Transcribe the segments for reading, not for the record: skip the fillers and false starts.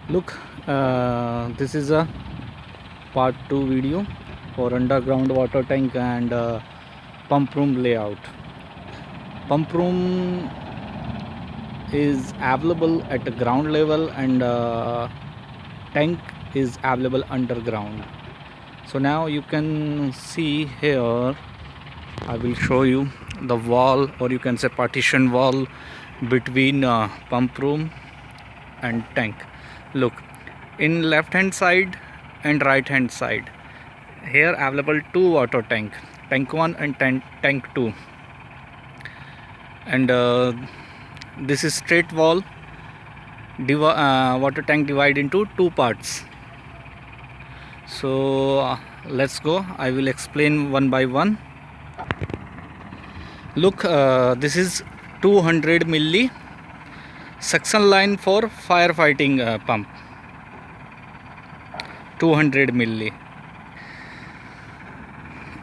Look, this is a part 2 video for underground water tank and pump room layout. Pump room is available at the ground level and tank is available underground. So now you can see here, I will show you the wall, or you can say partition wall between pump room and tank. Look, in left hand side and right hand side, here available two water tank 1 and tank 2, and this is straight wall. Water tank divide into two parts. So let's go, I will explain one by one. Look, this is 200 milli suction line for firefighting pump, 200 milli,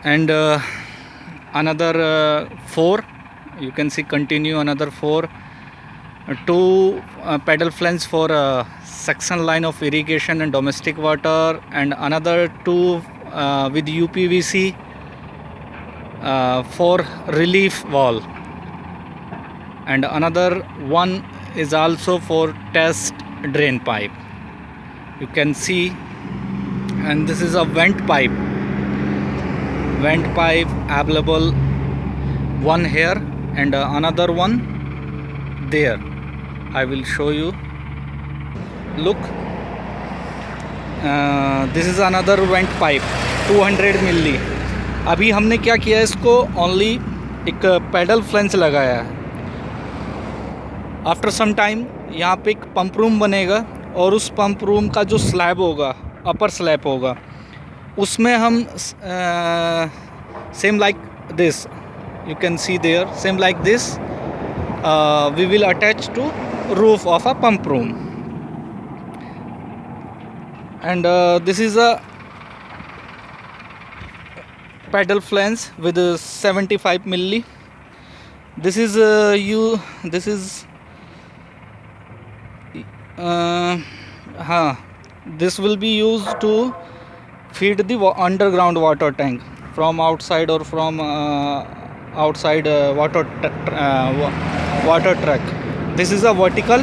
and another 4, you can see continue, another 4, two pedal flange for suction line of irrigation and domestic water, and another 2 with UPVC for relief wall, and another 1 is also for test drain pipe, you can see. And this is a vent pipe available, one here and another one there. I will show you. Look, this is another vent pipe 200 मिली. अभी हमने क्या किया है, इसको only एक pedal फ्लेंस लगाया है. After some time यहाँ पे एक पंप रूम बनेगा, और उस पंप रूम का जो स्लैब होगा, अपर स्लैब होगा, उसमें हम same like this, you can see there, same like this, we will attach to roof of a pump room. And this is a pedal flange with 75 milli. This is this will be used to feed the underground water tank from outside, or from outside water truck. This is a vertical,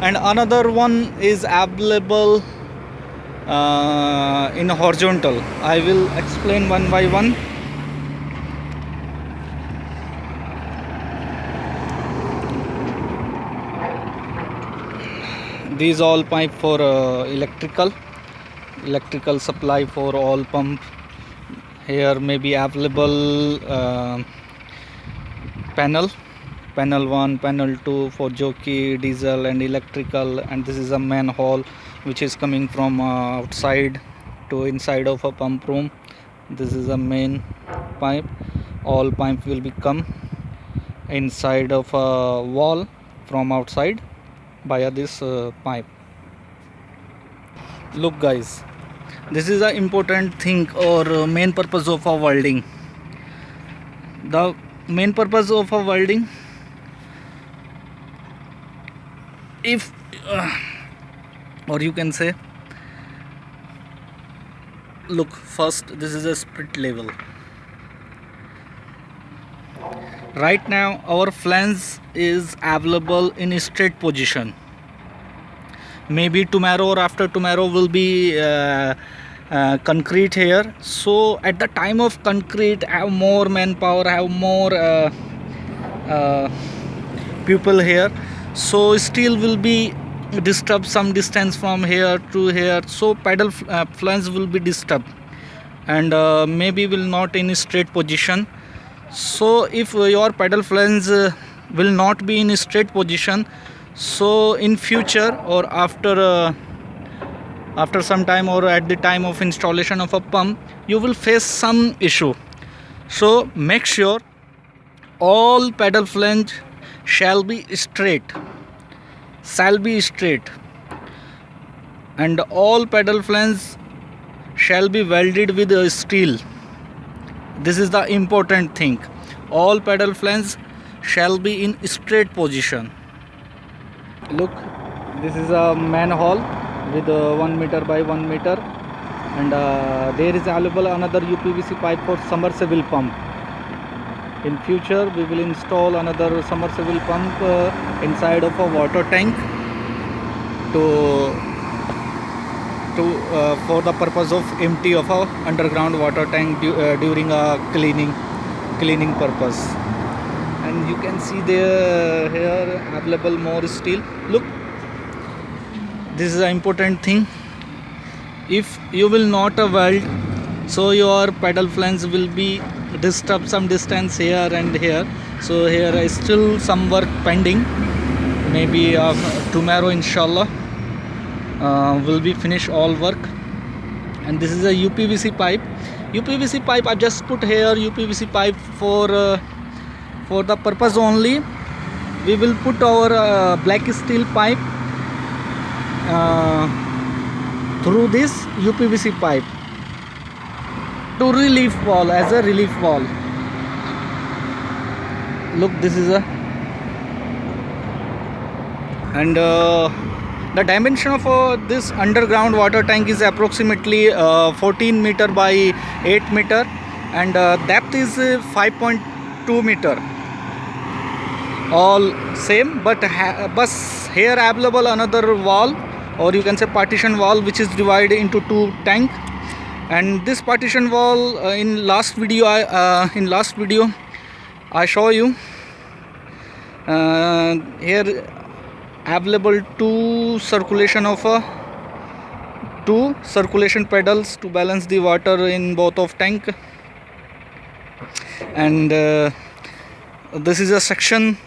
and another one is available in horizontal. I will explain one by one. These all pipe for electrical supply for all pump. Here may be available panel 1, panel 2 for jockey, diesel and electrical. And this is a manhole which is coming from outside to inside of a pump room. This is a main pipe. All pipe will become inside of a wall from outside via this pipe. Look guys, this is an important thing, or main purpose of a welding. The main purpose of a welding, if or you can say, look, first this is a split level. Right now our flange is available in a straight position. Maybe tomorrow or after tomorrow will be concrete here. So at the time of concrete, have more manpower, have more people here, so steel will be disturbed some distance from here to here, so pedal flange will be disturbed, and maybe will not in a straight position. So if your pedal flange will not be in a straight position, so in future, or after some time, or at the time of installation of a pump, you will face some issue. So make sure all pedal flange shall be straight, and all pedal flange shall be welded with steel. This is the important thing. All pedal flange shall be in straight position. Look, this is a manhole with 1 meter by 1 meter, and there is available another UPVC pipe for submersible pump. In future we will install another submersible pump inside of a water tank to for the purpose of empty of a underground water tank during a cleaning purpose. And you can see there here available more steel. Look, this is an important thing. If you will not weld, so your pedal flange will be disturbed some distance here and here. So here is still some work pending. Maybe tomorrow inshallah will be finish all work. And this is a UPVC pipe. UPVC pipe I just put here UPVC pipe for the purpose only. We will put our black steel pipe through this UPVC pipe to relief wall, as a relief wall. Look, this is a, and the dimension of this underground water tank is approximately 14 meter by 8 meter, and depth is 5.2 meter. All same, but here available another wall, or you can say partition wall, which is divided into two tank. And this partition wall in last video I show you here available two circulation pedals to balance the water in both of tank. And this is a section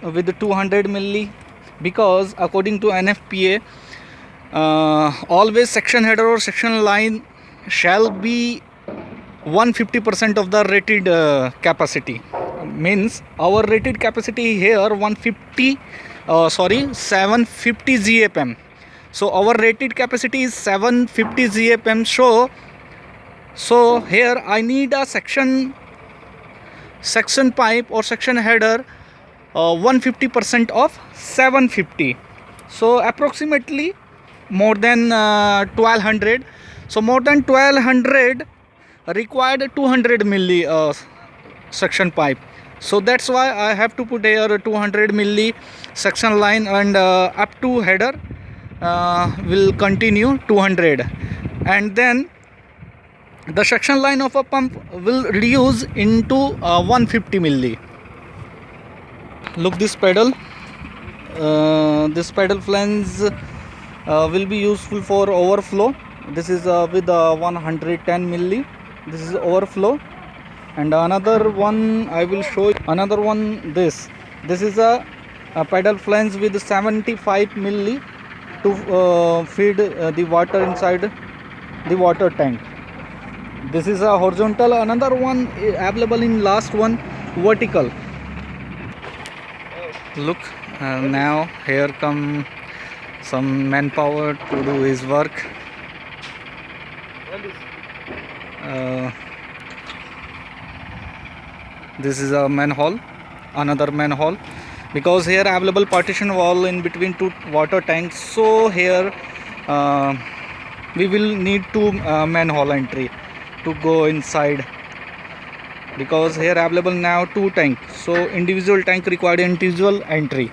with 200 milli, because according to NFPA always section header or section line shall be 150% of the rated capacity. Means our rated capacity here 750 GAPM. So our rated capacity is 750 GAPM. So here I need a section pipe or section header 150% of 750. So approximately more than 1200. So more than 1200 required 200 milli section pipe. So that's why I have to put here a 200 milli section line, and up to header will continue 200, and then the section line of a pump will reduce into 150 milli. Look, this pedal flange will be useful for overflow. This is with 110 milli. This is overflow. And another one I will show you. Another one, this is a pedal flange with 75 milli to feed the water inside the water tank. This is a horizontal. Another one available in last one, vertical. Look, now here come some manpower to do his work. This is a manhole, another manhole, because here available partition wall in between two water tanks. So here we will need two manhole entry to go inside, because here available now two tank. So individual tank required individual entry.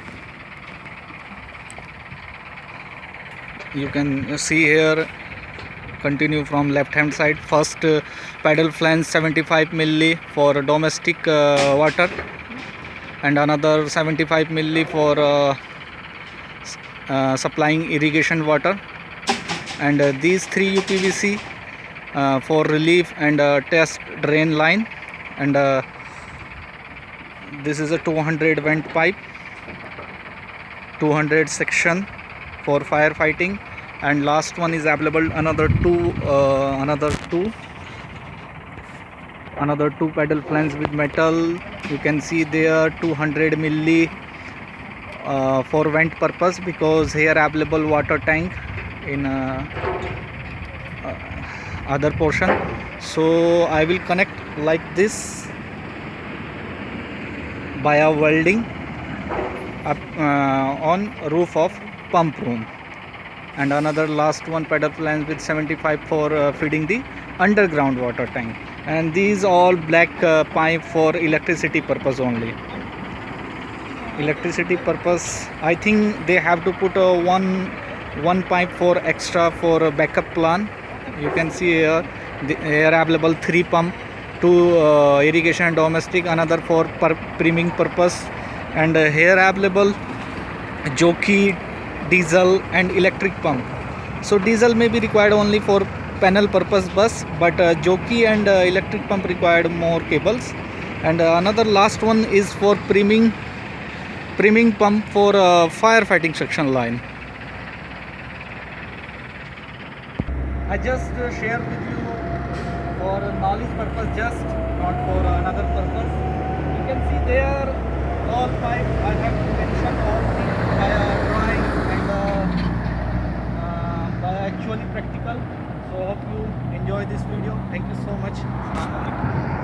You can see here, continue from left hand side. First pedal flange 75 milli for domestic water, and another 75 milli for supplying irrigation water, and these three UPVC for relief and test drain line, and this is a 200 vent pipe, 200 section for firefighting, and last one is available another two pedal flange with metal. You can see there 200 milli for vent purpose, because here available water tank in other portion. So I will connect like this by a welding up on roof of pump room. and another last one pedal plant with 75 for feeding the underground water tank. And these all black pipe for electricity purpose only. Electricity purpose, I think they have to put one pipe for extra for a backup plan. You can see here here available 3 pump, 2 irrigation and domestic, another for priming purpose, and here available jockey, diesel and electric pump. So diesel may be required only for panel purpose bus, but jockey and electric pump required more cables. And another last one is for priming pump for firefighting section line. I just share with you for knowledge purpose, just not for another purpose. You can see there all 5. I have mentioned all things by drawing and by actually practical. So hope you enjoy this video. Thank you so much. Assalamu alaikum.